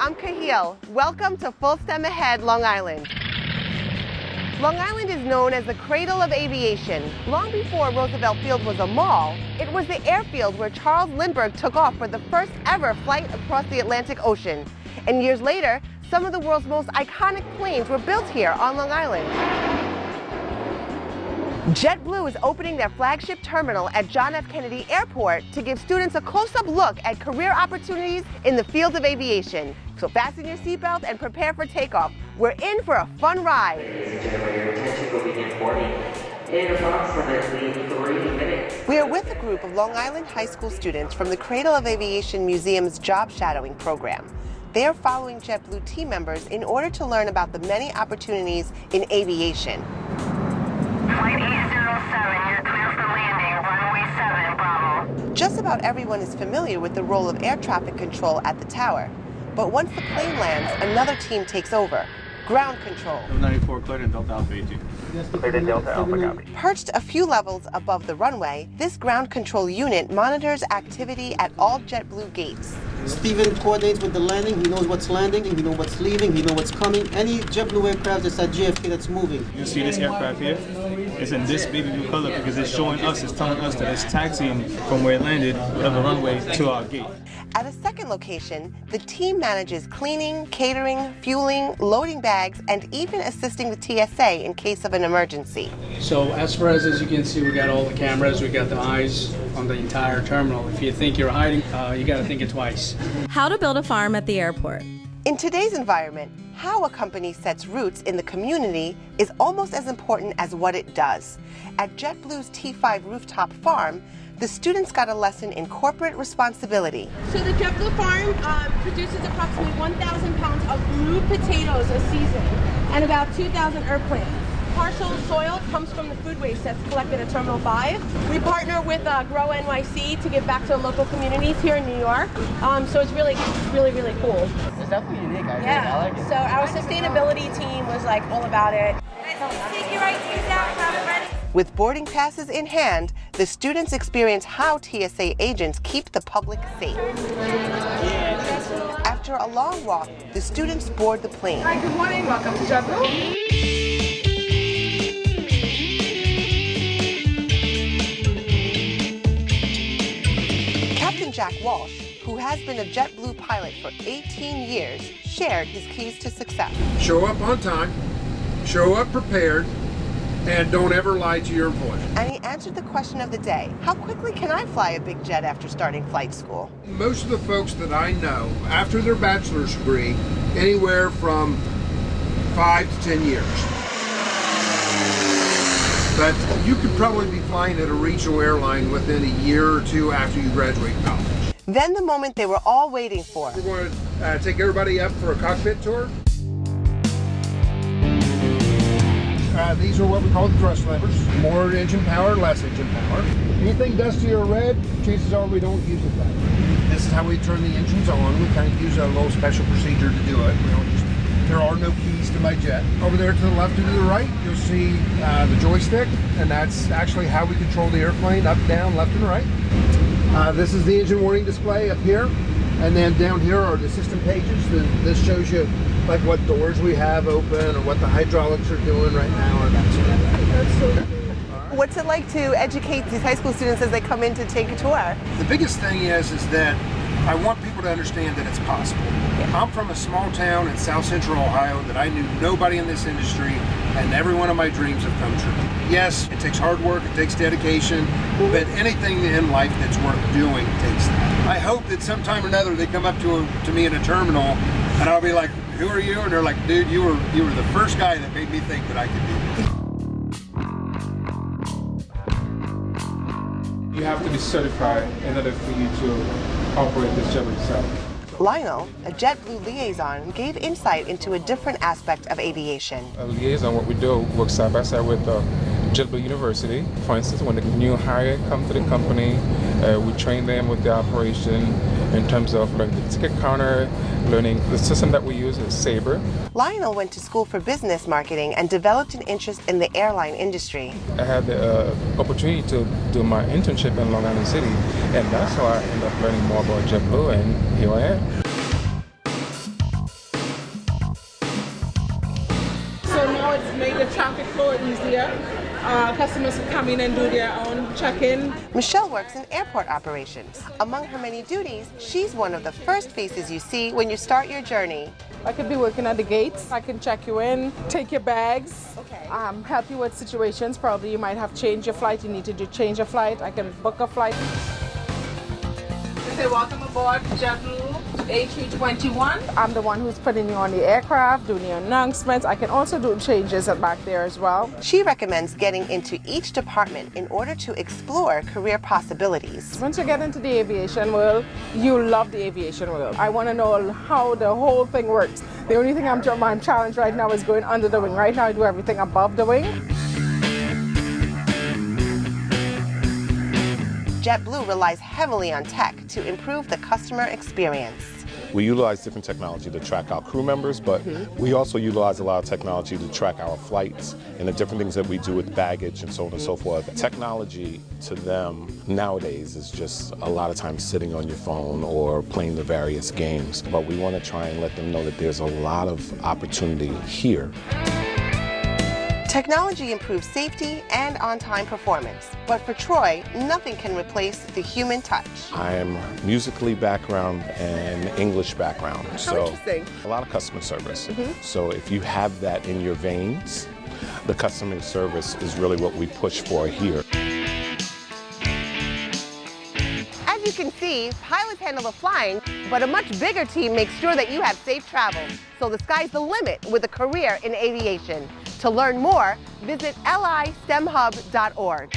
I'm Cahill. Welcome to Full STEM Ahead, Long Island. Long Island is known as the cradle of aviation. Long before Roosevelt Field was a mall, it was the airfield where Charles Lindbergh took off for the first ever flight across the Atlantic Ocean. And years later, some of the world's most iconic planes were built here on Long Island. JetBlue is opening their flagship terminal at John F. Kennedy Airport to give students a close-up look at career opportunities in the field of aviation. So fasten your seatbelt and prepare for takeoff. We're in for a fun ride. Ladies and gentlemen, your attention will begin boarding in approximately 3 minutes. We are with a group of Long Island high school students from the Cradle of Aviation Museum's Job Shadowing program. They are following JetBlue team members in order to learn about the many opportunities in aviation. Flight 807, you're clear for landing, runway 7, Bravo. Just about everyone is familiar with the role of air traffic control at the tower. But once the plane lands, another team takes over. Ground control. 94 cleared in Delta Alpha 18. Cleared in Delta Alpha, copy. Perched a few levels above the runway, this ground control unit monitors activity at all JetBlue gates. Steven coordinates with the landing. He knows what's landing, he knows what's leaving, he knows what's coming. Any JetBlue aircraft that's at JFK that's moving. You see this aircraft here? It's in this baby blue color because it's showing us, it's telling us that it's taxiing from where it landed, whatever runway, to our gate. At a second location, the team manages cleaning, catering, fueling, loading bags, and even assisting with TSA in case of an emergency. So as far as you can see, we got all the cameras, we got the eyes on the entire terminal. If you think you're hiding, you got to think it twice. How to build a farm at the airport. In today's environment, how a company sets roots in the community is almost as important as what it does. At JetBlue's T5 rooftop farm, the students got a lesson in corporate responsibility. So the JetBlue farm produces approximately 1,000 pounds of blue potatoes a season and about 2,000 earplants. Partial soil comes from the food waste that's collected at Terminal 5. We partner with Grow NYC to give back to local communities here in New York. So it's really cool. It's definitely unique. Yeah. I like it. So our sustainability team was like all about it. Take your IDs out, have it ready. With boarding passes in hand, the students experience how TSA agents keep the public safe. After a long walk, the students board the plane. Hi, good morning. Welcome to JetBlue. Captain Jack Walsh, who has been a JetBlue pilot for 18 years, shared his keys to success. Show up on time, show up prepared, and don't ever lie to your employer. And he answered the question of the day: how quickly can I fly a big jet after starting flight school? Most of the folks that I know, after their bachelor's degree, anywhere from 5 to 10 years. But you could probably be flying at a regional airline within a year or two after you graduate college. Then the moment they were all waiting for. We're going to take everybody up for a cockpit tour. These are what we call the thrust levers. More engine power, less engine power. Anything dusty or red, chances are we don't use it right. This is how we turn the engines on. We kind of use a little special procedure to do it. We don't just, there are no keys to my jet. Over there to the left and to the right, you'll see the joystick, and that's actually how we control the airplane, up, down, left, and right. This is the engine warning display up here, and then down here are the system pages. This shows you like what doors we have open or what the hydraulics are doing right now, or that sort of thing. That's so cool. What's it like to educate these high school students as they come in to take a tour? The biggest thing is that I want people to understand that it's possible. I'm from a small town in South Central Ohio that I knew nobody in this industry, and every one of my dreams have come true. Yes, it takes hard work, it takes dedication, but anything in life that's worth doing takes that. I hope that sometime or another they come up to me in a terminal, and I'll be like, "Who are you?" And they're like, "Dude, you were the first guy that made me think that I could do this." You have to be certified in order for you to operate this jet yourself. Lionel, a JetBlue liaison, gave insight into a different aspect of aviation. A liaison, what we do, work side by side with JetBlue University. For instance, when the new hire come to the company, we train them with the operation in terms of like the ticket counter, learning the system that we use is Sabre. Lionel went to school for business marketing and developed an interest in the airline industry. I had the opportunity to do my internship in Long Island City, and that's how I ended up learning more about JetBlue, and here I am. customers come in and do their own check-in. Michelle works in airport operations. Among her many duties, she's one of the first faces you see when you start your journey. I could be working at the gates. I can check you in, take your bags, help you with situations. Probably you might have changed your flight. You need to change your flight. I can book a flight. Say welcome aboard JetBlue A321. I'm the one who's putting you on the aircraft, doing the announcements. I can also do changes back there as well. She recommends getting into each department in order to explore career possibilities. Once you get into the aviation world, you love the aviation world. I want to know how the whole thing works. The only thing I'm challenged right now is going under the wing. Right now I do everything above the wing. JetBlue relies heavily on tech to improve the customer experience. We utilize different technology to track our crew members, but we also utilize a lot of technology to track our flights and the different things that we do with baggage and so on and so forth. Technology to them nowadays is just a lot of times sitting on your phone or playing the various games, but we want to try and let them know that there's a lot of opportunity here. Technology improves safety and on-time performance, but for Troy, nothing can replace the human touch. I'm musically background and English background, so a lot of customer service. So if you have that in your veins, the customer service is really what we push for here. As you can see, pilots handle the flying, but a much bigger team makes sure that you have safe travel. So the sky's the limit with a career in aviation. To learn more, visit listemhub.org.